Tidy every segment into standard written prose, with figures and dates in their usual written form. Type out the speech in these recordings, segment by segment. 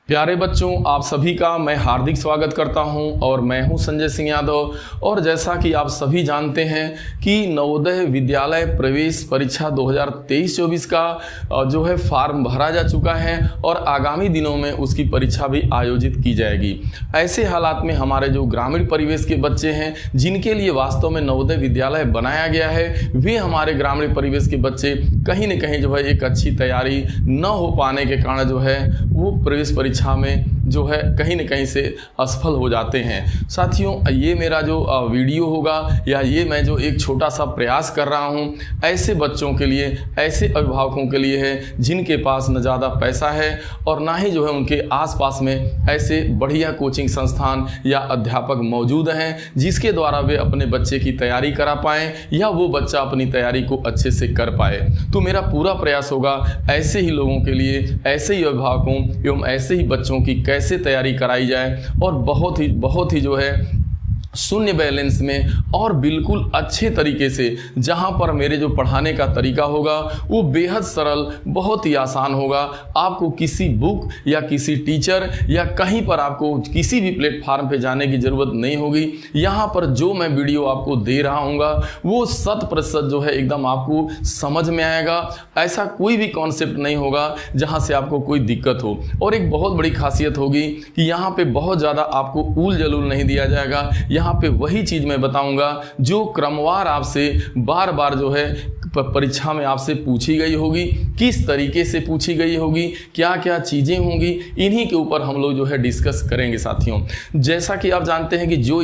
प्यारे बच्चों, आप सभी का मैं हार्दिक स्वागत करता हूं और मैं हूं संजय सिंह यादव। और जैसा कि आप सभी जानते हैं कि नवोदय विद्यालय प्रवेश परीक्षा 2023-24 का जो है फॉर्म भरा जा चुका है और आगामी दिनों में उसकी परीक्षा भी आयोजित की जाएगी। ऐसे हालात में हमारे जो ग्रामीण परिवेश के बच्चे हैं, जिनके लिए वास्तव में नवोदय विद्यालय बनाया गया है, वे हमारे ग्रामीण परिवेश के बच्चे कहीं न कहीं जो है एक अच्छी तैयारी न हो पाने के कारण जो है वो प्रवेश परीक्षा में जो है कहीं न कहीं से असफल हो जाते हैं। साथियों, ये मेरा जो वीडियो होगा या ये मैं जो एक छोटा सा प्रयास कर रहा हूँ, ऐसे बच्चों के लिए, ऐसे अभिभावकों के लिए है जिनके पास न ज़्यादा पैसा है और ना ही जो है उनके आसपास में ऐसे बढ़िया कोचिंग संस्थान या अध्यापक मौजूद हैं जिसके द्वारा वे अपने बच्चे की तैयारी करा पाएँ या वो बच्चा अपनी तैयारी को अच्छे से कर पाए। तो मेरा पूरा प्रयास होगा ऐसे ही लोगों के लिए, ऐसे ही अभिभावकों एवं ऐसे ही बच्चों की कैसे तैयारी कराई जाए और बहुत ही जो है शून्य बैलेंस में और बिल्कुल अच्छे तरीके से, जहां पर मेरे जो पढ़ाने का तरीका होगा वो बेहद सरल, बहुत ही आसान होगा। आपको किसी बुक या किसी टीचर या कहीं पर आपको किसी भी प्लेटफार्म पे जाने की ज़रूरत नहीं होगी। यहां पर जो मैं वीडियो आपको दे रहा हूँगा वो 100% जो है एकदम आपको समझ में आएगा। ऐसा कोई भी कॉन्सेप्ट नहीं होगा जहाँ से आपको कोई दिक्कत हो। और एक बहुत बड़ी खासियत होगी कि यहाँ पर बहुत ज़्यादा आपको ऊल जलूल नहीं दिया जाएगा। यहाँ पे वही चीज मैं बताऊंगा जो क्रमवार आपसे बार बार जो है परीक्षा में आपसे पूछी गई होगी, किस तरीके से पूछी गई होगी, क्या क्या चीजें होंगी, इन्हीं के ऊपर हम लोग जो है डिस्कस करेंगे। साथियों, जैसा कि आप जानते हैं कि जो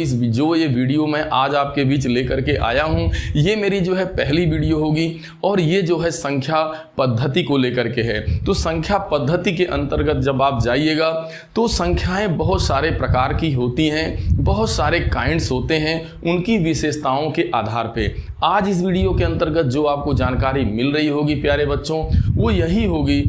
ये वीडियो मैं आज आपके बीच लेकर के आया हूं, ये मेरी जो है पहली वीडियो होगी और ये जो है संख्या पद्धति को लेकर के है। तो संख्या पद्धति के अंतर्गत जब आप जाइएगा तो संख्याएं बहुत सारे प्रकार की होती हैं, बहुत सारे काइंड्स होते हैं, उनकी विशेषताओं के आधार पे आज इस वीडियो के अंतर्गत जो आपको जानकारी मिल रही होगी प्यारे बच्चों, वो यही होगी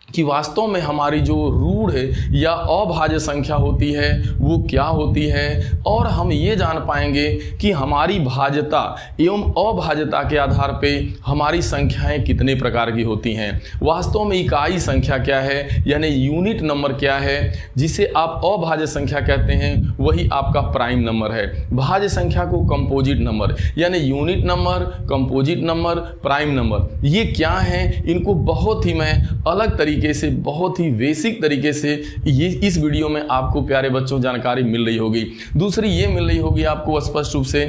कि वास्तव में हमारी जो रूढ़ या अभाज्य संख्या होती है वो क्या होती है, और हम ये जान पाएंगे कि हमारी भाज्यता एवं अभाज्यता के आधार पे हमारी संख्याएं कितने प्रकार की होती हैं। वास्तव में इकाई संख्या क्या है, यानी यूनिट नंबर क्या है, जिसे आप अभाज्य संख्या कहते हैं, वही आपका प्राइम नंबर है। भाज्य संख्या को कंपोजिट नंबर, यानी unit number, composite number, prime number, ये क्या है, इनको बहुत ही मैं अलग तरीके से, बहुत ही बेसिक तरीके से ये इस वीडियो में आपको प्यारे बच्चों जानकारी मिल रही होगी। दूसरी ये मिल रही होगी आपको स्पष्ट रूप से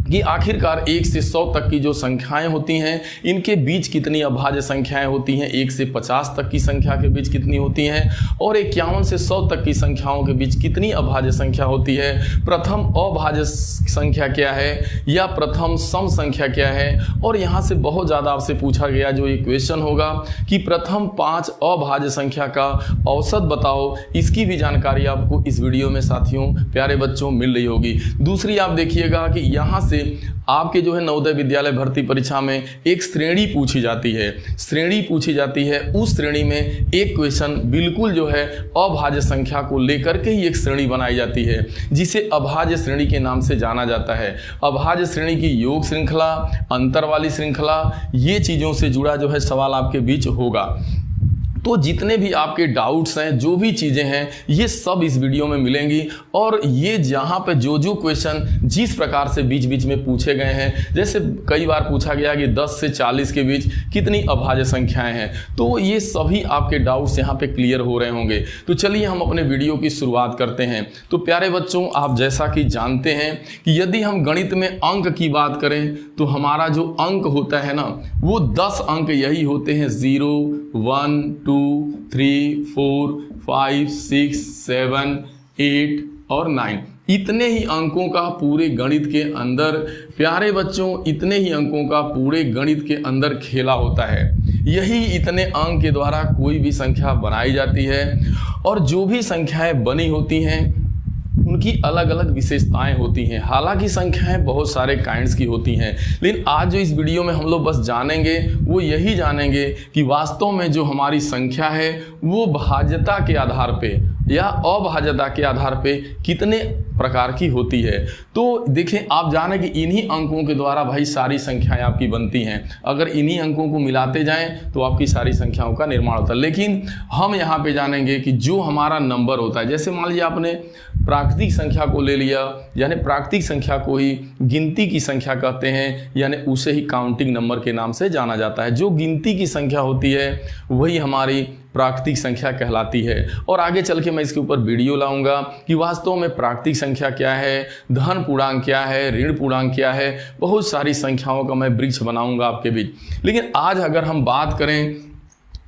कि आखिरकार 1 से 100 तक की जो संख्याएं होती हैं, इनके बीच कितनी अभाज्य संख्याएं होती हैं, 1 से 50 तक की संख्या के बीच कितनी होती हैं, और 51 से 100 तक की संख्याओं के बीच कितनी अभाज्य संख्या होती है। प्रथम अभाज्य संख्या क्या है या प्रथम सम संख्या क्या है। और यहाँ से बहुत ज़्यादा आपसे पूछा गया जो ये क्वेश्चन होगा कि प्रथम 5 अभाज्य संख्या का औसत बताओ, इसकी भी जानकारी आपको इस वीडियो में साथियों प्यारे बच्चों मिल रही होगी। दूसरी आप देखिएगा कि यहाँ से आपके जो है नवोदय विद्यालय भर्ती परीक्षा में एक श्रेणी पूछी जाती है, उस श्रेणी में एक क्वेश्चन बिल्कुल जो है अभाज्य संख्या को लेकर के ही एक श्रेणी बनाई जाती है, जिसे अभाज्य श्रेणी के नाम से जाना जाता है। अभाज्य श्रेणी की योग श्रृंखला, अंतर वाली श्रृंखला, ये चीज़ों से जुड़ा जो है सवाल आपके बीच होगा। तो जितने भी आपके डाउट्स हैं, जो भी चीज़ें हैं, ये सब इस वीडियो में मिलेंगी। और ये जहाँ पे जो क्वेश्चन जिस प्रकार से बीच बीच में पूछे गए हैं, जैसे कई बार पूछा गया कि 10 से 40 के बीच कितनी अभाज्य संख्याएं हैं, तो ये सभी आपके डाउट्स यहाँ पे क्लियर हो रहे होंगे। तो चलिए हम अपने वीडियो की शुरुआत करते हैं। तो प्यारे बच्चों, आप जैसा कि जानते हैं कि यदि हम गणित में अंक की बात करें तो हमारा जो अंक होता है ना, वो 10 अंक यही होते हैं, 0, 1, 2, 3, 4, 5, 6, 7, 8 और 9। इतने ही अंकों का पूरे गणित के अंदर प्यारे बच्चों, इतने ही अंकों का पूरे गणित के अंदर खेला होता है। यही इतने अंक के द्वारा कोई भी संख्या बनाई जाती है और जो भी संख्याएं बनी होती हैं उनकी अलग अलग विशेषताएं होती हैं। हालांकि संख्याएं बहुत सारे काइंड्स की होती हैं, लेकिन आज जो इस वीडियो में हम लोग बस जानेंगे वो यही जानेंगे कि वास्तव में जो हमारी संख्या है वो भाज्यता के आधार पे या अभाज्यता के आधार पे कितने प्रकार की होती है। तो देखें, आप जाने कि इन्हीं अंकों के द्वारा भाई सारी संख्याएं आपकी बनती हैं। अगर इन्हीं अंकों को मिलाते जाएं तो आपकी सारी संख्याओं का निर्माण होता है। लेकिन हम यहाँ पे जानेंगे कि जो हमारा नंबर होता है, जैसे मान लीजिए आपने प्राकृतिक संख्या को ले लिया, यानी प्राकृतिक संख्या को ही गिनती की संख्या कहते हैं, यानी उसे ही काउंटिंग नंबर के नाम से जाना जाता है। जो गिनती की संख्या होती है वही हमारी प्राकृतिक संख्या कहलाती है। और आगे चल के मैं इसके ऊपर वीडियो लाऊंगा कि वास्तव में प्राकृतिक संख्या क्या है, धन पूर्णांक क्या है, ऋण पूर्णांक क्या है, बहुत सारी संख्याओं का मैं वृक्ष बनाऊंगा आपके बीच। लेकिन आज अगर हम बात करें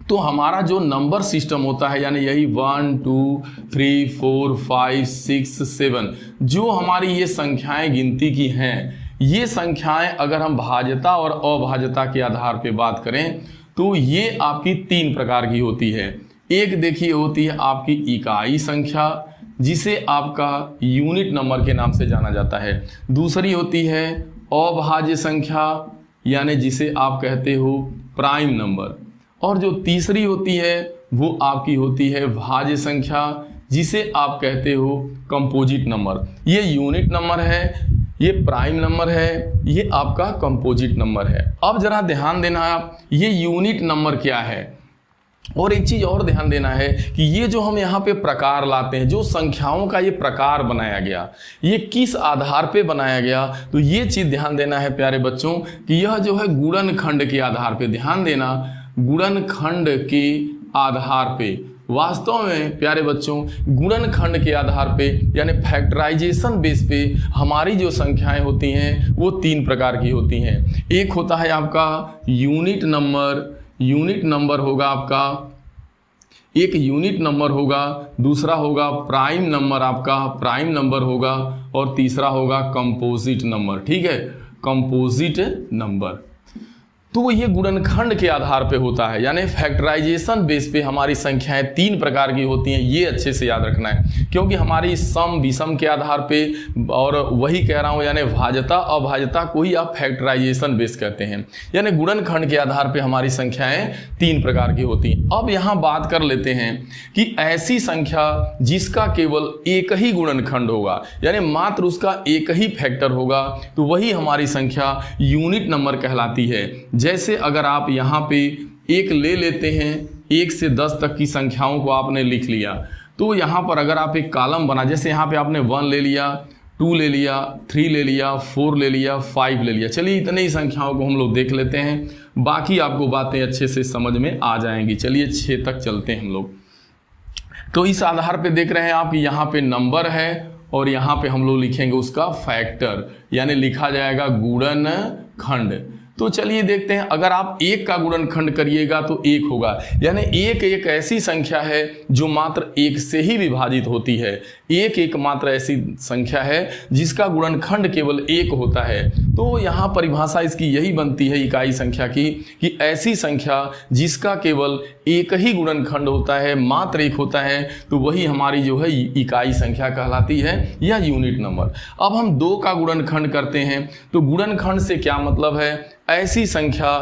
तो हमारा जो नंबर सिस्टम होता है, यानी यही 1 2 3 4 5 6 7 जो हमारी ये संख्याएं गिनती की हैं, ये संख्याएं अगर हम भाज्यता और अभाज्यता के आधार पे बात करें तो ये आपकी 3 प्रकार की होती है। एक देखिए होती है आपकी इकाई संख्या, जिसे आपका यूनिट नंबर के नाम से जाना जाता है। दूसरी होती है अभाज्य संख्या, यानी जिसे आप कहते हो प्राइम नंबर। और जो तीसरी होती है वो आपकी होती है भाज्य संख्या, जिसे आप कहते हो कंपोजिट नंबर। ये यूनिट नंबर है, ये प्राइम नंबर है, ये आपका कंपोजिट नंबर है। अब जरा ध्यान देना आप, ये यूनिट नंबर क्या है। और एक चीज और ध्यान देना है कि ये जो हम यहाँ पे प्रकार लाते हैं, जो संख्याओं का ये प्रकार बनाया गया, ये किस आधार पे बनाया गया, तो ये चीज ध्यान देना है प्यारे बच्चों कि यह जो है गुणनखंड के आधार पे, ध्यान देना, गुणनखंड के आधार पे, वास्तव में प्यारे बच्चों गुणनखंड के आधार पे यानी फैक्टराइजेशन बेस पे हमारी जो संख्याएं होती हैं वो 3 प्रकार की होती हैं। एक होता है आपका यूनिट नंबर, यूनिट नंबर होगा आपका, एक यूनिट नंबर होगा, दूसरा होगा प्राइम नंबर, आपका प्राइम नंबर होगा, और तीसरा होगा कंपोजिट नंबर। ठीक है, कंपोजिट नंबर। तो ये गुणनखंड के आधार पे होता है, यानी फैक्टराइजेशन बेस पे हमारी संख्याएं 3 प्रकार की होती हैं। ये अच्छे से याद रखना है, क्योंकि हमारी सम विषम के आधार पे, और वही कह रहा हूँ यानी भाज्यता अभाज्यता को ही आप फैक्टराइजेशन बेस कहते हैं, यानी गुणनखंड के आधार पे हमारी संख्याएं 3 प्रकार की होती हैं। अब यहाँ बात कर लेते हैं कि ऐसी संख्या जिसका केवल एक ही गुणनखंड होगा, यानी मात्र उसका एक ही फैक्टर होगा, तो वही हमारी संख्या यूनिट नंबर कहलाती है। जैसे अगर आप यहाँ पे 1 ले लेते हैं, 1 से 10 तक की संख्याओं को आपने लिख लिया, तो यहाँ पर अगर आप एक कॉलम बना, जैसे यहाँ पे आपने 1 ले लिया, 2 ले लिया, 3 ले लिया, 4 ले लिया, 5 ले लिया। चलिए इतने ही संख्याओं को हम लोग देख लेते हैं, बाकी आपको बातें अच्छे से समझ में आ जाएंगी। चलिए 6 तक चलते हैं हम लोग। तो इस आधार पे देख रहे हैं आप, यहाँ पे नंबर है और यहाँ पे हम लोग लिखेंगे उसका फैक्टर, यानी लिखा जाएगा गुणनखंड। तो चलिए देखते हैं, अगर आप 1 का गुणनखंड करिएगा तो 1 होगा, यानी 1 एक ऐसी संख्या है जो मात्र 1 से ही विभाजित होती है। 1 एकमात्र ऐसी संख्या है जिसका गुणनखंड केवल 1 होता है। तो यहाँ परिभाषा इसकी यही बनती है इकाई संख्या की, कि ऐसी संख्या जिसका केवल एक ही गुणनखंड होता है, मात्र 1 होता है, तो वही हमारी जो है इकाई संख्या कहलाती है या यूनिट नंबर। अब हम 2 का गुणनखंड करते हैं, तो गुणनखंड से क्या मतलब है, ऐसी संख्या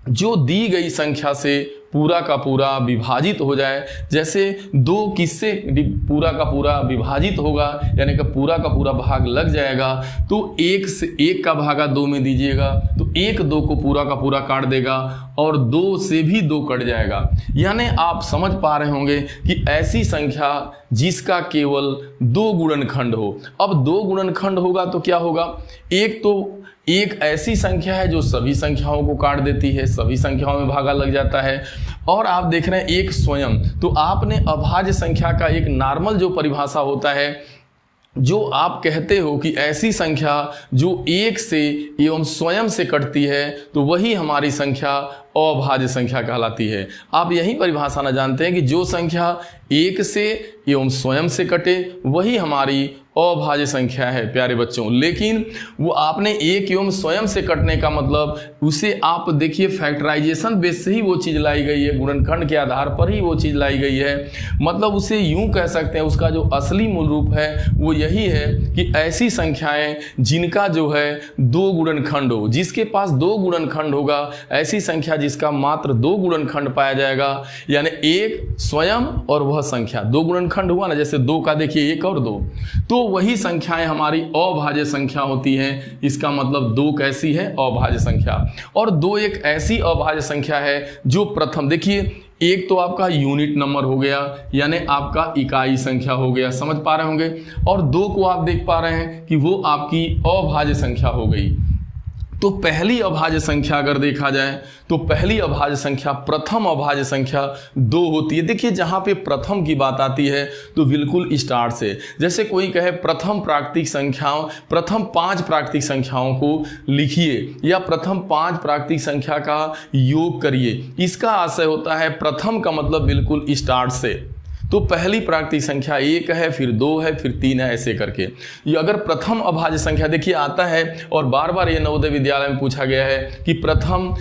जो दी गई संख्या से पूरा का पूरा विभाजित हो जाए। जैसे 2 किससे पूरा का पूरा विभाजित होगा, यानी कि पूरा का पूरा भाग लग जाएगा, तो 1 से 1 का भागा 2 में दीजिएगा तो 1 2 को पूरा का पूरा काट देगा, और 2 से भी 2 कट जाएगा। यानी आप समझ पा रहे होंगे कि ऐसी संख्या जिसका केवल 2 गुणनखंड हो। अब 2 गुणनखंड होगा तो क्या होगा, एक तो एक ऐसी संख्या है जो सभी संख्याओं को काट देती है, सभी संख्याओं में भागा लग जाता है। और आप देख रहे हैं एक स्वयं, तो आपने अभाज्य संख्या का एक नॉर्मल जो परिभाषा होता है, जो आप कहते हो कि ऐसी संख्या जो 1 से एवं स्वयं से कटती है, तो वही हमारी संख्या अभाज्य संख्या कहलाती है। आप यही परिभाषा न जानते हैं कि जो संख्या 1 से एवं स्वयं से कटे वही हमारी अभाज्य संख्या है प्यारे बच्चों। लेकिन वो आपने 1 एवं स्वयं से कटने का मतलब, उसे आप देखिए फैक्टराइजेशन बेस से ही वो चीज़ लाई गई है, गुणनखंड के आधार पर ही वो चीज़ लाई गई है। मतलब उसे यूं कह सकते हैं, उसका जो असली मूल रूप है वो यही है कि ऐसी संख्याएं जिनका जो है 2 गुणनखंड हो, जिसके पास 2 गुणनखंड होगा, ऐसी संख्या जिसका मात्र 2 गुणनखंड पाया जाएगा, यानी 1 स्वयं और वह संख्या 2 गुणनखंड हुआ ना, जैसे 2 का देखिए 1 और 2, तो वही संख्याएं हमारी अभाज्य संख्या होती हैं। इसका मतलब 2 कैसी है? अभाज्य संख्या। और 2 एक ऐसी अभाज्य संख्या है जो प्रथम, देखिए एक तो आपका यूनिट नंबर हो गया, यानी आपका इकाई संख्या हो गया, समझ पा रहे होंगे। और 2 को आप देख पा रहे हैं कि वो आपकी अभाज्य संख्या हो गई। तो पहली अभाज्य संख्या अगर देखा जाए तो पहली अभाज्य संख्या, प्रथम अभाज्य संख्या 2 होती है। देखिए जहां पे प्रथम की बात आती है तो बिल्कुल स्टार्ट से, जैसे कोई कहे प्रथम प्राकृतिक संख्याओं, प्रथम 5 प्राकृतिक संख्याओं को लिखिए या प्रथम 5 प्राकृतिक संख्या का योग करिए, इसका आशय होता है प्रथम का मतलब बिल्कुल स्टार्ट से। तो पहली प्राकृतिक संख्या 1 है, फिर 2 है, फिर 3 है, ऐसे करके। ये अगर प्रथम अभाज्य संख्या देखिए आता है, और बार बार ये नवोदय विद्यालय में पूछा गया है कि प्रथम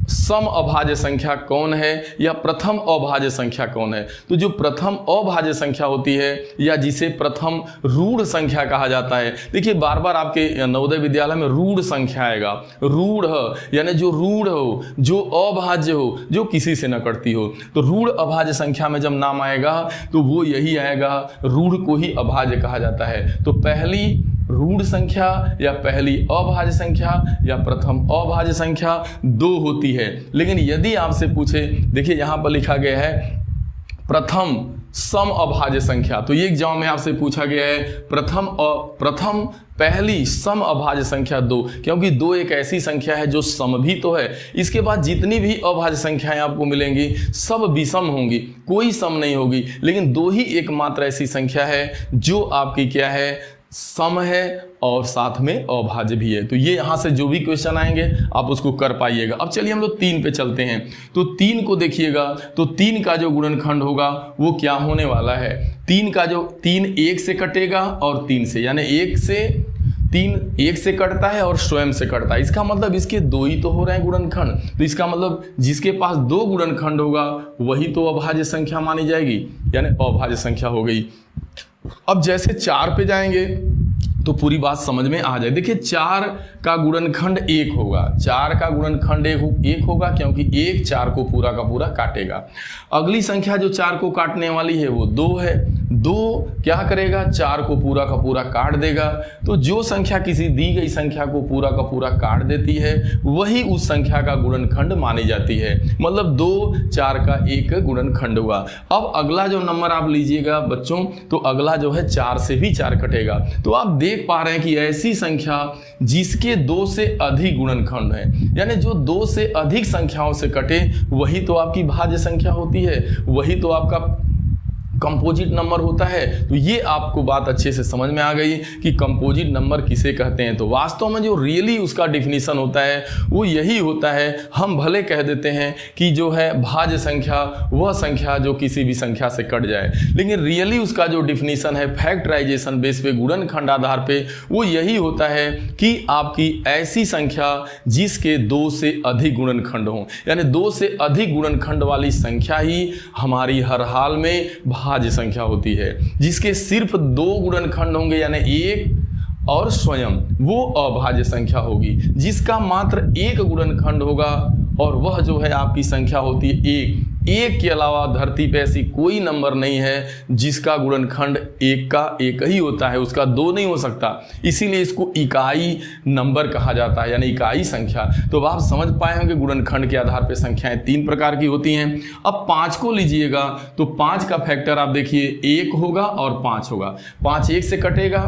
सम अभाज्य संख्या कौन है या प्रथम अभाज्य संख्या कौन है। तो जो प्रथम अभाज्य संख्या होती है या जिसे प्रथम रूढ़ संख्या कहा जाता है, देखिए बार बार आपके नवोदय विद्यालय में रूढ़ संख्या आएगा। रूढ़ यानी जो रूढ़ हो, जो अभाज्य हो, जो किसी से न कटती हो। तो रूढ़ अभाज्य संख्या में जब नाम आएगा तो वो यही आएगा, रूढ़ को ही अभाज्य कहा जाता है। तो पहली रूढ़ संख्या या पहली अभाज्य संख्या या प्रथम अभाज्य संख्या 2 होती है। लेकिन यदि आपसे पूछे, देखिए यहां पर लिखा गया है प्रथम सम अभाज्य संख्या, तो ये एग्जाम में आपसे पूछा गया है प्रथम पहली सम अभाज्य संख्या 2, क्योंकि 2 एक ऐसी संख्या है जो सम भी तो है। इसके बाद जितनी भी अभाज्य संख्याएं आपको मिलेंगी सब विषम होंगी, कोई सम नहीं होगी। लेकिन 2 ही एकमात्र ऐसी संख्या है जो आपकी क्या है, सम है और साथ में अभाज्य भी है। तो ये यहां से जो भी क्वेश्चन आएंगे आप उसको कर पाइएगा। अब चलिए हम लोग 3 पे चलते हैं। तो 3 को देखिएगा, तो 3 का जो गुणनखंड होगा वो क्या होने वाला है। 3 का जो 3 1 से कटेगा और 3 से, यानी 1 से 3 1 से कटता है और स्वयं से कटता है। इसका मतलब इसके 2 ही तो हो रहे हैं गुणनखंड। तो इसका मतलब जिसके पास 2 गुणनखंड होगा वही तो अभाज्य संख्या मानी जाएगी, यानी अभाज्य संख्या हो गई। अब जैसे 4 पे जाएंगे तो पूरी बात समझ में आ जाए। देखिए 4 का गुणनखंड 1 होगा, 4 का गुणनखंड 1 होगा क्योंकि 1 4 को पूरा का पूरा काटेगा। अगली संख्या जो 4 को काटने वाली है वो 2 है। 2 क्या करेगा, 4 को पूरा का पूरा काट देगा। तो जो संख्या किसी दी गई संख्या को पूरा का पूरा काट देती है वही उस संख्या का गुणनखंड मानी जाती है। मतलब 2 4 का 1 गुणनखंड हुआ। अब अगला जो नंबर आप लीजिएगा बच्चों, तो अगला जो है 4 से भी 4 कटेगा। तो आप देख पा रहे हैं कि ऐसी संख्या जिसके 2 से अधिक गुणनखंड है, यानी जो 2 से अधिक संख्याओं से कटे वही तो आपकी भाज्य संख्या होती है, वही तो आपका कंपोजिट नंबर होता है। तो ये आपको बात अच्छे से समझ में आ गई कि कंपोजिट नंबर किसे कहते हैं। तो वास्तव में जो रियली उसका डिफिनीशन होता है वो यही होता है। हम भले कह देते हैं कि जो है भाज्य संख्या वह संख्या जो किसी भी संख्या से कट जाए, लेकिन रियली उसका जो डिफिनीशन है फैक्टराइजेशन बेस पे, गुणनखंड आधार पे, वो यही होता है कि आपकी ऐसी संख्या जिसके 2 से अधिक गुणनखंड हो, यानी 2 से अधिक गुणनखंड वाली संख्या ही हमारी हर हाल में भाज्य संख्या होती है। जिसके सिर्फ 2 गुणनखंड होंगे यानी 1 और स्वयं, वो अभाज्य संख्या होगी। जिसका मात्र 1 गुणनखंड होगा और वह जो है आपकी संख्या होती है 1 के अलावा धरती पे ऐसी कोई नंबर नहीं है जिसका गुणनखंड 1 का 1 ही होता है, उसका 2 नहीं हो सकता। इसीलिए इसको इकाई नंबर कहा जाता है, यानी इकाई संख्या। तो आप समझ पाए होंगे गुणनखंड के आधार पर संख्याएं 3 प्रकार की होती हैं। अब 5 को लीजिएगा तो 5 का फैक्टर आप देखिए 1 होगा और 5 होगा। 5 1 से कटेगा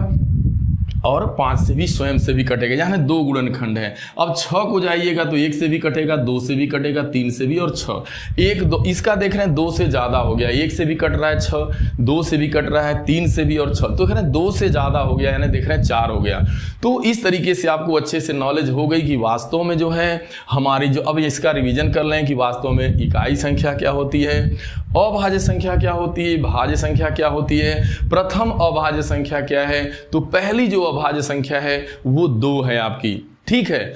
और 5 से भी स्वयं से भी कटेगा, यानी 2 गुणनखंड है। अब 6 को जाइएगा तो 1 से भी कटेगा, 2 से भी कटेगा, 3 से भी और 6 1 2। इसका देख रहे हैं 2 से ज़्यादा हो गया, 1 से भी कट रहा है 6, 2 से भी कट रहा है, 3 से भी और 6, तो देख रहे हैं 2 से ज़्यादा हो गया, यानी देख रहे हैं 4 हो गया। तो इस तरीके से आपको अच्छे से नॉलेज हो गई कि वास्तव में जो है हमारी जो, अब इसका रिविजन कर लें कि वास्तव में इकाई संख्या क्या होती है, अभाज्य संख्या क्या होती है, भाज्य संख्या क्या होती है, प्रथम अभाज्य संख्या क्या है। तो पहली जो अभाज्य संख्या है वो 2 है आपकी, ठीक है।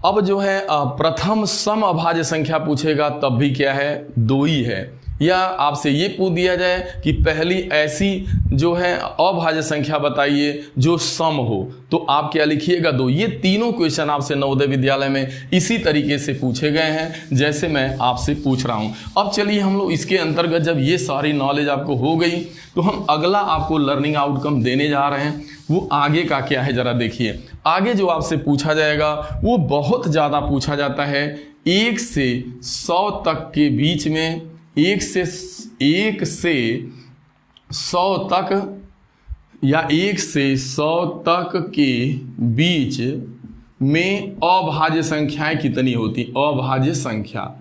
अब जो है प्रथम सम अभाज्य संख्या पूछेगा तब भी क्या है, 2 ही है। या आपसे ये पूछ दिया जाए कि पहली ऐसी जो है अभाज्य संख्या बताइए जो सम हो, तो आप क्या लिखिएगा 2। ये तीनों क्वेश्चन आपसे नवोदय विद्यालय में इसी तरीके से पूछे गए हैं जैसे मैं आपसे पूछ रहा हूं। अब चलिए हम लोग इसके अंतर्गत जब ये सारी नॉलेज आपको हो गई तो हम अगला आपको लर्निंग आउटकम देने जा रहे हैं। वो आगे का क्या है जरा देखिए। आगे जो आपसे पूछा जाएगा वो बहुत ज़्यादा पूछा जाता है। 1 से 100 तक के बीच में, 1 से 100 तक या 1 से 100 तक के बीच में अभाज्य संख्याएं कितनी होती? अभाज्य संख्या।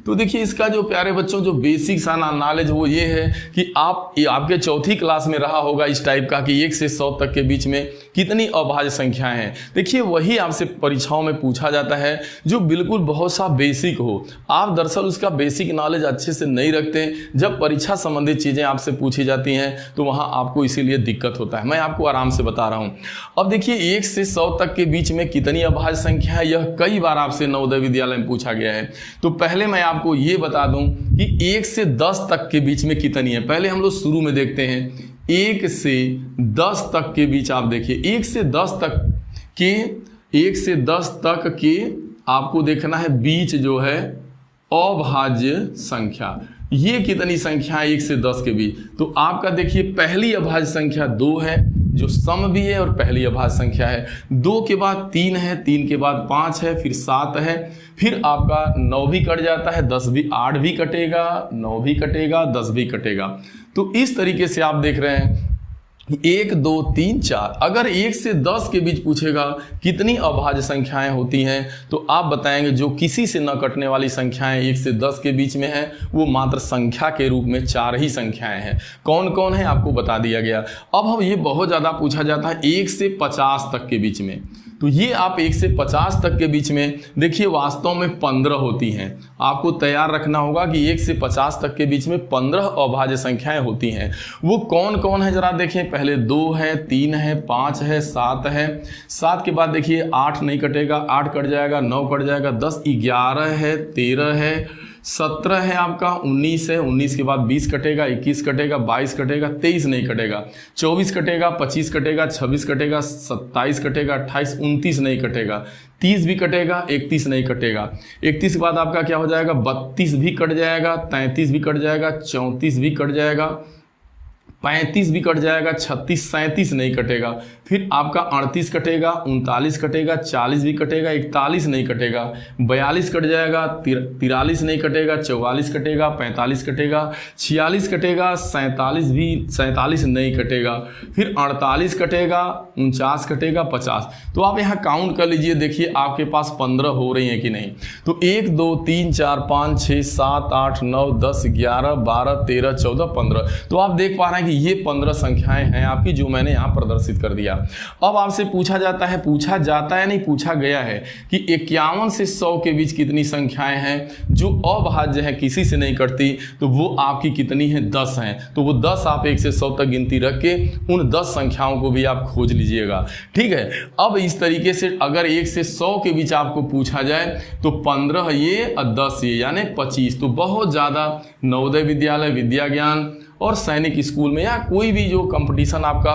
तो देखिए इसका जो प्यारे बच्चों जो बेसिक सा नॉलेज वो ये है कि आपके चौथी क्लास में रहा होगा इस टाइप का कि 1 से 100 तक के बीच में कितनी अभाज्य संख्याएं हैं। देखिए वही आपसे परीक्षाओं में पूछा जाता है जो बिल्कुल बहुत सा बेसिक हो। आप दरअसल उसका बेसिक नॉलेज अच्छे से नहीं रखते। जब परीक्षा संबंधित चीज़ें आपसे पूछी जाती हैं तो वहाँ आपको इसीलिए दिक्कत होता है। मैं आपको आराम से बता रहा हूँ। अब देखिए 1 से 100 तक के बीच में कितनी अभाज्य संख्या है, यह कई बार आपसे नवोदय विद्यालय में पूछा गया है। तो पहले मैं आपको ये बता दूं कि 1 से 10 तक के बीच में कितनी है। पहले हम लोग शुरू में देखते हैं 1 से 10 तक के बीच। आप देखिए 1 से 10 तक के आपको देखना है बीच जो है अभाज्य संख्या। ये कितनी संख्या है 1 से 10 के बीच? तो आपका देखिए पहली अभाज्य संख्या 2 है जो सम भी है और पहली अभाज्य संख्या है। 2 के बाद 3 है, 3 के बाद 5 है, फिर 7 है, फिर आपका 9 भी कट जाता है, 10 भी, 8 भी कटेगा, 9 भी कटेगा, 10 भी कटेगा। तो इस तरीके से आप देख रहे हैं 1 2 3 4। अगर 1 से 10 के बीच पूछेगा कितनी अभाज्य संख्याएं होती हैं तो आप बताएंगे जो किसी से न कटने वाली संख्याएं 1 से 10 के बीच में है वो मात्र संख्या के रूप में 4 ही संख्याएं हैं। कौन कौन है आपको बता दिया गया। अब हम ये बहुत ज़्यादा पूछा जाता है 1 से 50 तक के बीच में। तो ये आप 1 से 50 तक के बीच में देखिए वास्तव में 15 होती हैं। आपको तैयार रखना होगा कि 1 से 50 तक के बीच में 15 अभाज्य संख्याएं होती हैं। वो कौन कौन है जरा देखें। पहले 2 है, 3 है, 5 है, 7 है। 7 के बाद देखिए 8 नहीं कटेगा, 8 कट जाएगा, 9 कट जाएगा, 10, 11 है, 13 है, 17 है, आपका 19 है, 19 के बाद 20 कटेगा, 21 कटेगा, 22 कटेगा, 23 नहीं कटेगा, 24 कटेगा, 25 कटेगा, 26 कटेगा, 27 कटेगा, 28, 29 नहीं कटेगा, 30 भी कटेगा, 31 नहीं कटेगा। 31 के बाद आपका क्या हो जाएगा 32 भी कट जाएगा, 33 भी कट जाएगा, 34 भी कट जाएगा, 35 भी कट जाएगा, 36 37 नहीं कटेगा, फिर आपका 38 कटेगा, 39 कटेगा, 40 भी कटेगा, 41 नहीं कटेगा, 42 कट जाएगा, 43 नहीं कटेगा, 44 कटेगा, 45 कटेगा, 46 कटेगा, 47 नहीं कटेगा, फिर 48 कटेगा, 49 कटेगा, 50। तो आप यहाँ काउंट कर लीजिए, देखिए आपके पास 15 हो रही हैं कि नहीं। तो 1 2 3 4 5 6 7 8 9 10 11 12 13 14 15। तो आप देख पा रहे हैं कि ये 15 संख्याएं हैं आपकी जो मैंने यहाँ प्रदर्शित कर दिया। अब आपसे पूछा जाता है नहीं पूछा गया है कि 51 से 100 के बीच कितनी संख्याएं हैं जो अभाज्य है, किसी से नहीं कटती। तो वो आपकी कितनी है 10 हैं। तो वो 10 आप 1 से 100 तक गिनती रख के उन 10 संख्याओं को भी आप खोज लीजिएगा। ठीक है। अब इस तरीके से अगर 1 से 100 के बीच आपको पूछा जाए तो 15 ये और 10 ये यानी 25। तो बहुत ज़्यादा नवोदय विद्यालय, विद्या ज्ञान और सैनिक स्कूल में या कोई भी जो कंपटीशन आपका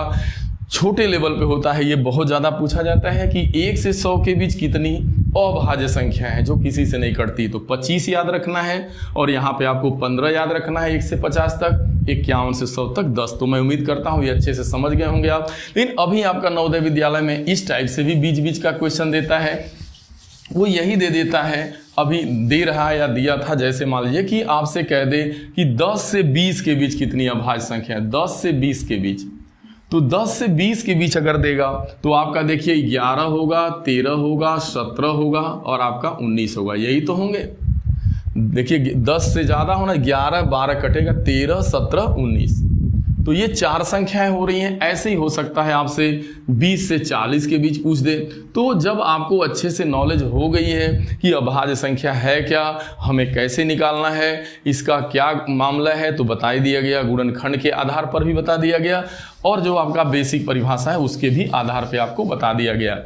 छोटे लेवल पे होता है ये बहुत ज़्यादा पूछा जाता है कि 1 से 100 के बीच कितनी अभाज्य संख्या है जो किसी से नहीं कटती। तो 25 याद रखना है और यहाँ पे आपको 15 याद रखना है 1 से 50 तक, 51 से 100 तक 10। तो मैं उम्मीद करता हूँ ये अच्छे से समझ गए होंगे आप। लेकिन अभी आपका नवोदय विद्यालय में इस टाइप से भी बीच बीच का क्वेश्चन देता है। वो यही दे देता है, अभी दे रहा है या दिया था, जैसे मान लीजिए कि आपसे कह दे कि 10 से 20 के बीच कितनी अभाज्य संख्या है। 10 से 20 के बीच, तो 10 से 20 के बीच अगर देगा तो आपका देखिए 11 होगा, 13 होगा, 17 होगा और आपका 19 होगा। यही तो होंगे। देखिए 10 से ज़्यादा होना, 11 12 कटेगा, 13 17 19। तो ये 4 संख्याएं हो रही हैं। ऐसे ही हो सकता है आपसे 20 से 40 के बीच पूछ दे। तो जब आपको अच्छे से नॉलेज हो गई है कि अभाज्य संख्या है क्या, हमें कैसे निकालना है, इसका क्या मामला है, तो बता ही दिया गया। गुणनखंड के आधार पर भी बता दिया गया और जो आपका बेसिक परिभाषा है उसके भी आधार पर आपको बता दिया गया।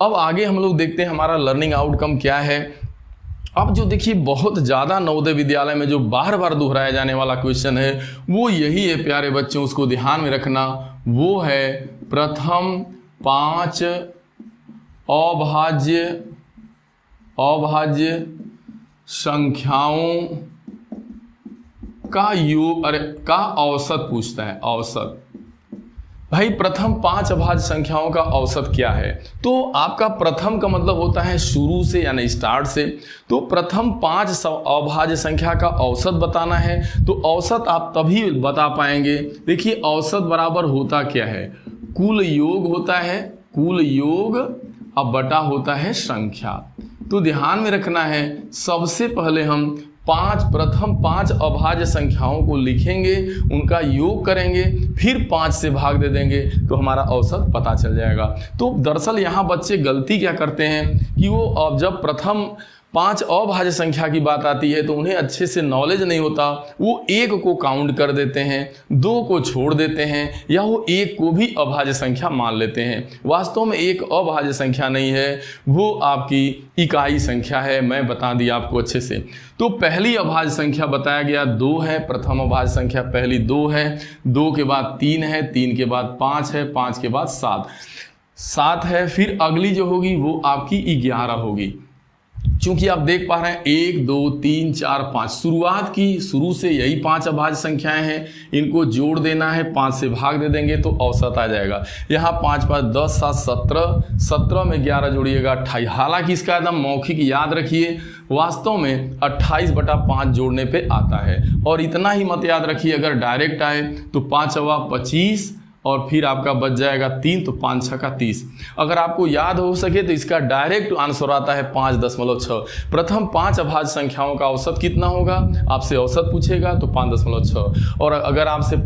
अब आगे हम लोग देखते हैं हमारा लर्निंग आउटकम क्या है। अब जो देखिए बहुत ज़्यादा नवोदय विद्यालय में जो बार बार दोहराया जाने वाला क्वेश्चन है वो यही है प्यारे बच्चों, उसको ध्यान में रखना। वो है प्रथम 5 अभाज्य संख्याओं का योग का औसत पूछता है। औसत भाई, प्रथम 5 अभाज्य संख्याओं का औसत क्या है? तो आपका प्रथम का मतलब होता है शुरू से यानी स्टार्ट से। तो प्रथम 5 अभाज्य संख्या का औसत बताना है तो औसत आप तभी बता पाएंगे। देखिए औसत बराबर होता क्या है? कुल योग होता है, कुल योग अब बटा होता है संख्या। तो ध्यान में रखना है, सबसे पहले हम प्रथम 5 अभाज्य संख्याओं को लिखेंगे, उनका योग करेंगे, फिर 5 से भाग दे देंगे तो हमारा औसत पता चल जाएगा। तो दरअसल यहाँ बच्चे गलती क्या करते हैं कि वो अब जब प्रथम 5 अभाज्य संख्या की बात आती है तो उन्हें अच्छे से नॉलेज नहीं होता, वो 1 को काउंट कर देते हैं, 2 को छोड़ देते हैं, या वो 1 को भी अभाज्य संख्या मान लेते हैं। वास्तव में 1 अभाज्य संख्या नहीं है, वो आपकी इकाई संख्या है। मैं बता दिया आपको अच्छे से। तो पहली अभाज्य संख्या बताया गया 2 है, प्रथम अभाज्य संख्या पहली 2 है, 2 के बाद 3 है, 3 के बाद 5 है, 5 के बाद 7 है, फिर अगली जो होगी वो आपकी 11 होगी। चूंकि आप देख पा रहे हैं 1 2 3 4 5 शुरू से यही 5 अभाज्य संख्याएं हैं, इनको जोड़ देना है, 5 से भाग दे देंगे तो औसत आ जाएगा। यहाँ 5 5 10 7 17, 17 में 11 जोड़िएगा 28। हालांकि इसका एकदम मौखिक याद रखिए, वास्तव में 28/5 जोड़ने पे आता है। और इतना ही मत याद रखिए, अगर डायरेक्ट आए तो 5 अवा 25 और फिर आपका बच जाएगा 3, तो 5 6 का 30। अगर आपको याद हो सके तो इसका डायरेक्ट आंसर आता है 5.6। प्रथम 5 अभाज्य संख्याओं का औसत कितना होगा? आपसे औसत पूछेगा तो 5.6। और अगर आपसे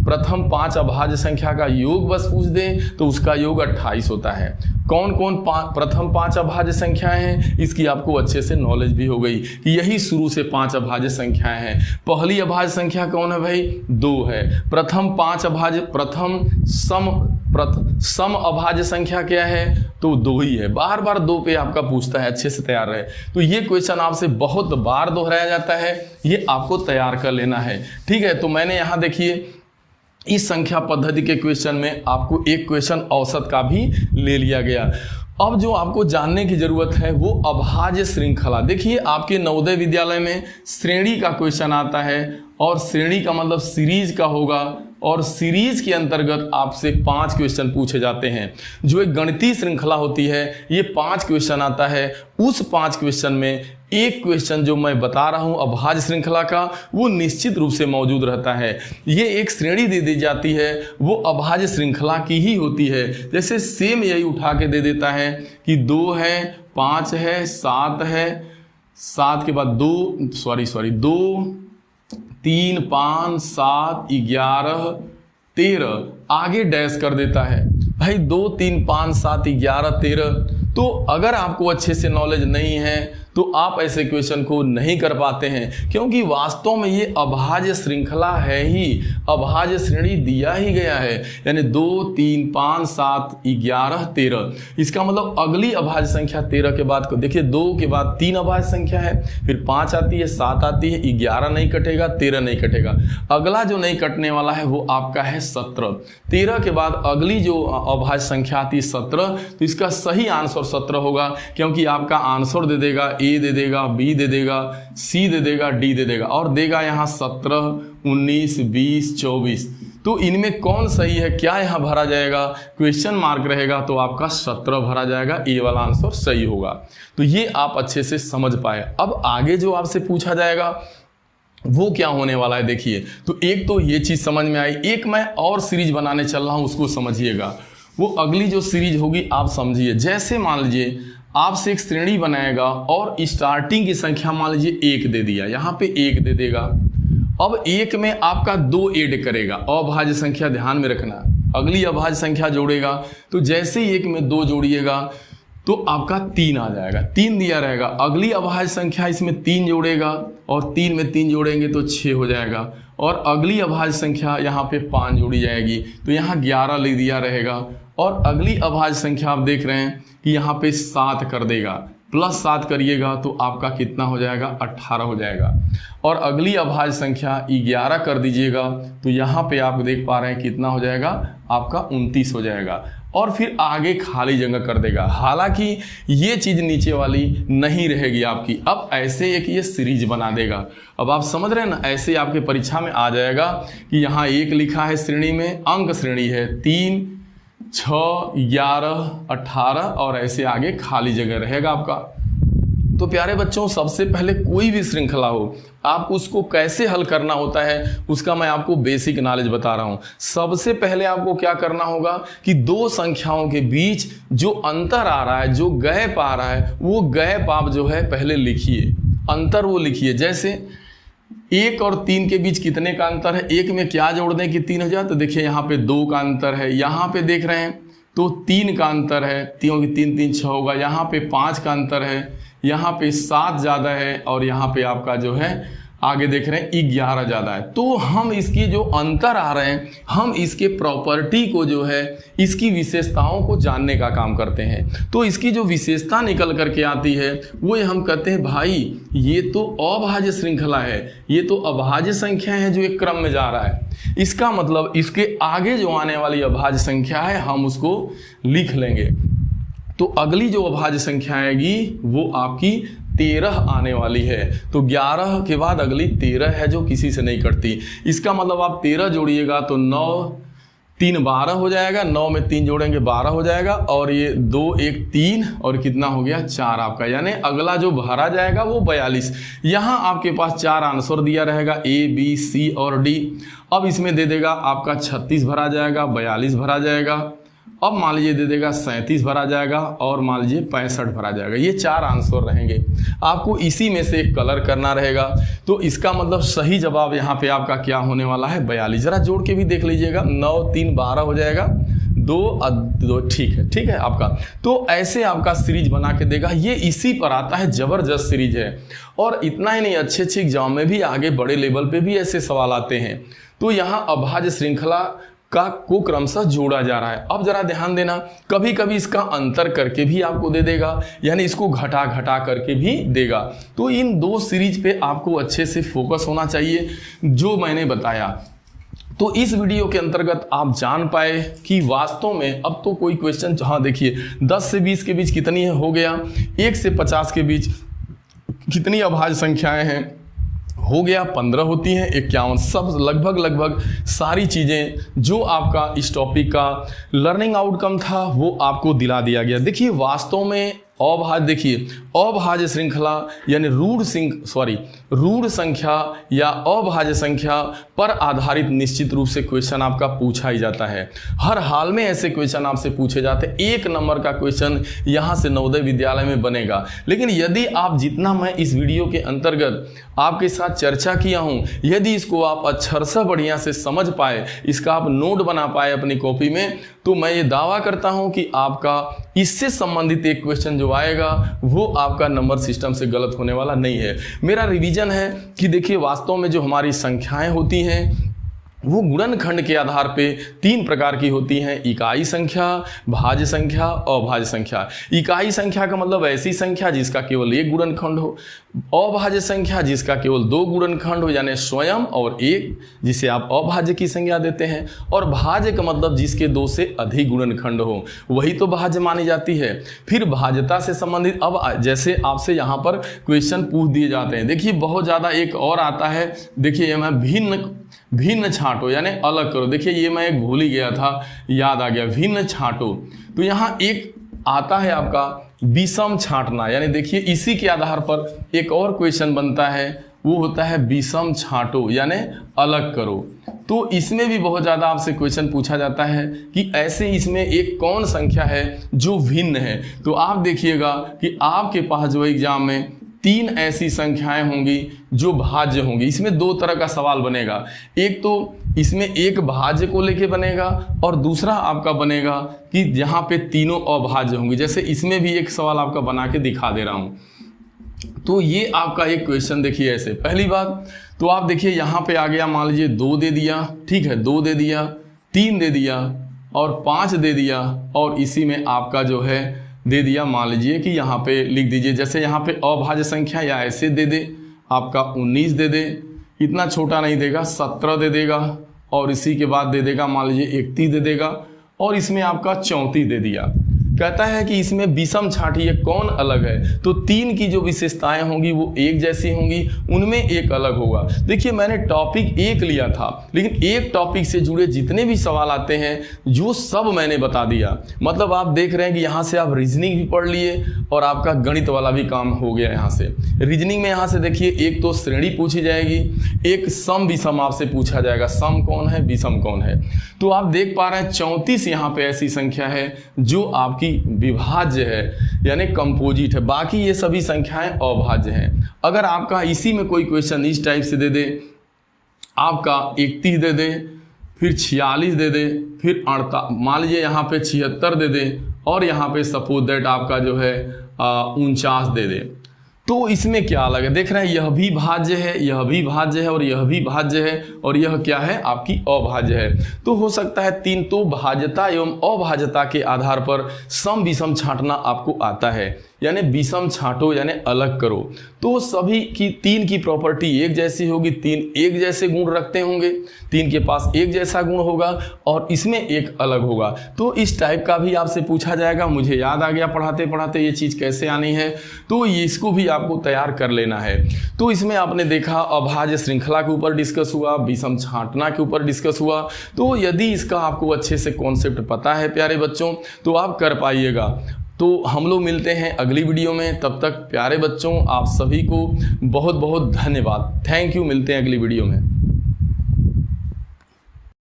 प्रथम 5 अभाज्य संख्या का योग बस पूछ दें तो उसका योग 28 होता है। कौन कौन प्रथम 5 अभाज्य संख्याएं हैं इसकी आपको अच्छे से नॉलेज भी हो गई कि यही शुरू से 5 अभाज्य संख्याएं हैं। पहली अभाज्य संख्या कौन है भाई? 2 है। प्रथम सम अभाज्य संख्या क्या है? तो 2 ही है। बार बार 2 पे आपका पूछता है, अच्छे से तैयार रहे। तो ये क्वेश्चन आपसे बहुत बार दोहराया जाता है, ये आपको तैयार कर लेना है, ठीक है। तो मैंने यहाँ देखिए इस संख्या पद्धति के क्वेश्चन में आपको एक क्वेश्चन औसत का भी ले लिया गया। अब जो आपको जानने की जरूरत है वो अभाज्य श्रृंखला। देखिए आपके नवोदय विद्यालय में श्रेणी का क्वेश्चन आता है, और श्रेणी का मतलब सीरीज का होगा, और सीरीज के अंतर्गत आपसे 5 क्वेश्चन पूछे जाते हैं। जो एक गणितीय श्रृंखला होती है, ये 5 क्वेश्चन आता है। उस 5 क्वेश्चन में एक क्वेश्चन जो मैं बता रहा हूं अभाज्य श्रृंखला का, वो निश्चित रूप से मौजूद रहता है। ये एक श्रेणी दे दी जाती है, वो अभाज्य श्रृंखला की ही होती है। जैसे सेम यही उठा के दे देता है कि 2 है, 5 है, 7 है, 7 के बाद 2 3 5 7 11 13, आगे डैश कर देता है भाई 2 3 5 7 11 13। तो अगर आपको अच्छे से नॉलेज नहीं है तो आप ऐसे क्वेश्चन को नहीं कर पाते हैं, क्योंकि वास्तव में ये अभाज्य श्रृंखला है ही, अभाज्य श्रेणी दिया ही गया है। यानी 2 3 5 7 11 13, इसका मतलब अगली अभाज्य संख्या 13 के बाद देखिए 2 के बाद 3 अभाज्य संख्या है, फिर 5 आती है, 7 आती है, 11 नहीं कटेगा, 13 नहीं कटेगा। अगला जो नहीं कटने वाला है वो आपका है 17। 13 के बाद अगली जो अभाज्य संख्या आती है 17, तो इसका सही आंसर 17 होगा, क्योंकि आपका आंसर दे देगा ए दे देगा, बी दे देगा, सी दे देगा, डी दे देगा, और देगा यहाँ 17 19 20 24। तो इनमें कौन सही है, क्या यहाँ भरा जाएगा? क्वेश्चन मार्क रहेगा तो आपका 17 भरा जाएगा, ए वाला आंसर सही होगा। तो ये आप अच्छे से समझ पाए। अब आगे जो आपसे पूछा जाएगा वो क्या होने वाला है, देखिए। तो एक तो ये चीज समझ में आई, एक मैं और सीरीज बनाने चल रहा हूं, उसको समझिएगा। वो अगली जो सीरीज होगी आप समझिए। जैसे मान लीजिए आपसे एक श्रेणी बनाएगा और स्टार्टिंग की संख्या मान लीजिए 1 दे दिया, यहाँ पे 1 दे देगा। अब 1 में आपका 2 ऐड करेगा, अभाज्य संख्या ध्यान में रखना, अगली अभाज्य संख्या जोड़ेगा, तो जैसे ही 1 में 2 जोड़िएगा तो आपका 3 आ जाएगा, 3 दिया रहेगा। अगली अभाज्य संख्या इसमें 3 जोड़ेगा, और 3 में 3 जोड़ेंगे तो 6 हो जाएगा, और अगली अभाज्य संख्या यहाँ पे 5 जोड़ी जाएगी, तो यहाँ 11 ले दिया रहेगा। और अगली अभाज्य संख्या आप देख रहे हैं कि यहाँ पे 7 कर देगा, प्लस 7 करिएगा तो आपका कितना हो जाएगा, 18 हो जाएगा। और अगली अभाज्य संख्या 11 कर दीजिएगा तो यहाँ पे आप देख पा रहे हैं कितना हो जाएगा, आपका 29 हो जाएगा। और फिर आगे खाली जगह कर देगा। हालांकि ये चीज़ नीचे वाली नहीं रहेगी आपकी, अब ऐसे एक ये सीरीज बना देगा। अब आप समझ रहे हैं ना, ऐसे आपके परीक्षा में आ जाएगा कि यहाँ 1 लिखा है श्रेणी में, अंक श्रेणी है 3, 6, 11, 18 और ऐसे आगे खाली जगह रहेगा आपका। तो प्यारे बच्चों, सबसे पहले कोई भी श्रृंखला हो, आपको उसको कैसे हल करना होता है उसका मैं आपको बेसिक नॉलेज बता रहा हूं। सबसे पहले आपको क्या करना होगा कि दो संख्याओं के बीच जो अंतर आ रहा है, जो गैप आ रहा है, वो गैप आप जो है पहले लिखिए, अंतर वो लिखिए। जैसे 1 और 3 के बीच कितने का अंतर है, 1 में क्या जोड़ दें कि 3 हो जाए, तो देखिए यहाँ पे 2 का अंतर है, यहाँ पे देख रहे हैं तो 3 का अंतर है, 3 3 3 6 होगा, यहाँ पे 5 का अंतर है, यहाँ पे 7 ज़्यादा है और यहाँ पे आपका जो है आगे देख रहे हैं 11 ज़्यादा है। तो हम इसकी जो अंतर आ रहे हैं, हम इसके प्रॉपर्टी को जो है, इसकी विशेषताओं को जानने का काम करते हैं। तो इसकी जो विशेषता निकल करके आती है वो हम कहते हैं भाई ये तो अभाज्य श्रृंखला है, ये तो अभाज्य संख्या है जो एक क्रम में जा रहा है। इसका मतलब इसके आगे जो आने वाली अभाज्य संख्या है हम उसको लिख लेंगे। तो अगली जो अभाज्य संख्या आएगी वो आपकी 13 आने वाली है। तो 11 के बाद अगली 13 है जो किसी से नहीं कटती। इसका मतलब आप 13 जोड़िएगा तो 9 3 12 हो जाएगा, 9 में 3 जोड़ेंगे 12 हो जाएगा, और ये 2 1 3 और कितना हो गया 4 आपका, यानी अगला जो भरा जाएगा वो 42। यहाँ आपके पास 4 आंसर दिया रहेगा A B C और D। अब इसमें दे देगा आपका 36 भरा जाएगा, 42 भरा जाएगा, अब मान लीजिए दे देगा 37 भरा जाएगा और मान लीजिए 65 भरा जाएगा। ये 4 आंसर रहेंगे, आपको इसी में से एक कलर करना रहेगा। तो इसका मतलब सही जवाब यहाँ पे आपका क्या होने वाला है, 42। जरा जोड़ के भी देख लीजिएगा, 9 3 12 हो जाएगा, 2 ठीक है आपका। तो ऐसे आपका सीरीज बना के देगा, ये इसी पर आता है, जबरदस्त सीरीज है। और इतना ही नहीं, अच्छे एग्जाम में भी आगे बड़े लेवल पे भी ऐसे सवाल आते हैं। तो यहाँ अभाज्य श्रृंखला को क्रमशः जोड़ा जा रहा है। अब जरा ध्यान देना, कभी कभी इसका अंतर करके भी आपको दे देगा, यानी इसको घटा करके भी देगा। तो इन 2 सीरीज पे आपको अच्छे से फोकस होना चाहिए जो मैंने बताया। तो इस वीडियो के अंतर्गत आप जान पाए कि वास्तव में अब तो कोई क्वेश्चन, हाँ देखिए 10 से 20 के बीच कितनी हो गया, 1 से 50 के बीच कितनी अभाज्य संख्याएं हैं, हो गया 15 होती हैं, 51, सब लगभग सारी चीज़ें जो आपका इस टॉपिक का लर्निंग आउटकम था वो आपको दिला दिया गया। देखिए वास्तव में अभाज्य श्रृंखला यानी रूढ़ संख्या या अभाज्य संख्या पर आधारित निश्चित रूप से क्वेश्चन आपका पूछा ही जाता है। हर हाल में ऐसे क्वेश्चन आपसे पूछे जाते हैं। 1 नंबर का क्वेश्चन यहाँ से नवोदय विद्यालय में बनेगा। लेकिन यदि आप जितना मैं इस वीडियो के अंतर्गत आपके साथ चर्चा किया हूँ, यदि इसको आप अक्षरशः बढ़िया से समझ पाए, इसका आप नोट बना पाए अपनी कॉपी में, तो मैं ये दावा करता हूँ कि आपका इससे संबंधित एक क्वेश्चन जो आएगा वो आपका नंबर सिस्टम से गलत होने वाला नहीं है। मेरा रिवीजन है कि देखिए वास्तव में जो हमारी संख्याएं होती हैं वो गुणनखंड के आधार पे 3 प्रकार की होती हैं, इकाई संख्या, भाज्य संख्या, अभाज्य संख्या। इकाई संख्या का मतलब ऐसी संख्या जिसका केवल 1 गुणनखंड हो, अभाज्य संख्या जिसका केवल 2 गुणनखंड हो यानी स्वयं और 1, जिसे आप अभाज्य की संज्ञा देते हैं, और भाज्य का मतलब जिसके 2 से अधिक गुणनखंड हो, वही तो भाज्य मानी जाती है। फिर भाज्यता से संबंधित अब जैसे आपसे यहाँ पर क्वेश्चन पूछ दिए जाते हैं, देखिए बहुत ज़्यादा एक और आता है, देखिए मैं भिन्न छांटो यानी अलग करो। देखिए ये मैं एक भूल ही गया था, याद आ गया, भिन्न छांटो। तो यहाँ एक आता है आपका विषम छांटना, यानी देखिए इसी के आधार पर एक और क्वेश्चन बनता है, वो होता है विषम छांटो यानी अलग करो। तो इसमें भी बहुत ज़्यादा आपसे क्वेश्चन पूछा जाता है कि ऐसे इसमें एक कौन संख्या है जो भिन्न है। तो आप देखिएगा कि आपके पास जो एग्जाम में 3 ऐसी संख्याएं होंगी जो भाज्य होंगी। इसमें 2 तरह का सवाल बनेगा, एक तो इसमें एक भाज्य को लेके बनेगा और दूसरा आपका बनेगा कि जहाँ पे तीनों अभाज्य होंगी। जैसे इसमें भी एक सवाल आपका बना के दिखा दे रहा हूँ। तो ये आपका एक क्वेश्चन देखिए ऐसे, पहली बात तो आप देखिए यहाँ पे आ गया, मान लीजिए 2 दे दिया, ठीक है 2 दे दिया, 3 दे दिया और 5 दे दिया, और इसी में आपका जो है दे दिया, मान लीजिए कि यहाँ पे लिख दीजिए, जैसे यहाँ पे अभाज्य संख्या या ऐसे दे दे आपका 19 दे दे, इतना छोटा नहीं देगा, 17 दे देगा, और इसी के बाद दे देगा मान लीजिए 31 दे देगा, और इसमें आपका 34 दे दिया। कहता है कि इसमें विषम छांटिए कौन अलग है, तो 3 की जो विशेषताएं होंगी वो एक जैसी होंगी, उनमें एक अलग होगा। देखिए मैंने टॉपिक एक लिया था, लेकिन एक टॉपिक से जुड़े जितने भी सवाल आते हैं जो सब मैंने बता दिया। मतलब आप देख रहे हैं कि यहाँ से आप रीजनिंग भी पढ़ लिए और आपका गणित वाला भी काम हो गया। यहाँ से रीजनिंग में यहाँ से देखिए एक तो श्रेणी पूछी जाएगी, एक सम विषम आपसे पूछा जाएगा, सम कौन है विषम कौन है। तो आप देख पा रहे हैं 34 यहाँ पे ऐसी संख्या है जो आपकी विभाज्य है, यानी कंपोजिट है, बाकी ये सभी संख्याएं अभाज्य हैं। अगर आपका इसी में कोई क्वेश्चन इस टाइप से दे दे, आपका 31 दे दे, फिर 46 दे दे, फिर 48, मान लीजिए यहाँ पे 76 दे दे, और यहाँ पे सपोज दैट आपका जो है 49 दे दे, तो इसमें क्या अलग है? देख रहे हैं यह भी भाज्य है, यह भी भाज्य है, और यह भी भाज्य है, और यह क्या है आपकी अभाज्य है। तो हो सकता है 3 तो भाज्यता एवं अभाज्यता के आधार पर सम विषम छांटना आपको आता है, यानी विषम छांटो यानी अलग करो। तो सभी की 3 की प्रॉपर्टी एक जैसी होगी, 3 एक जैसे गुण रखते होंगे, 3 के पास एक जैसा गुण होगा और इसमें एक अलग होगा। तो इस टाइप का भी आपसे पूछा जाएगा। मुझे याद आ गया पढ़ाते पढ़ाते ये चीज़ कैसे आनी है, तो इसको भी आपको तैयार कर लेना है। तो इसमें आपने देखा अभाज्य श्रृंखला के ऊपर डिस्कस हुआ, विषम छांटना के ऊपर डिस्कस हुआ। तो यदि इसका आपको अच्छे से कॉन्सेप्ट पता है प्यारे बच्चों, तो आप कर पाइएगा। तो हम लोग मिलते हैं अगली वीडियो में, तब तक प्यारे बच्चों आप सभी को बहुत बहुत धन्यवाद। थैंक यू, मिलते हैं अगली वीडियो में।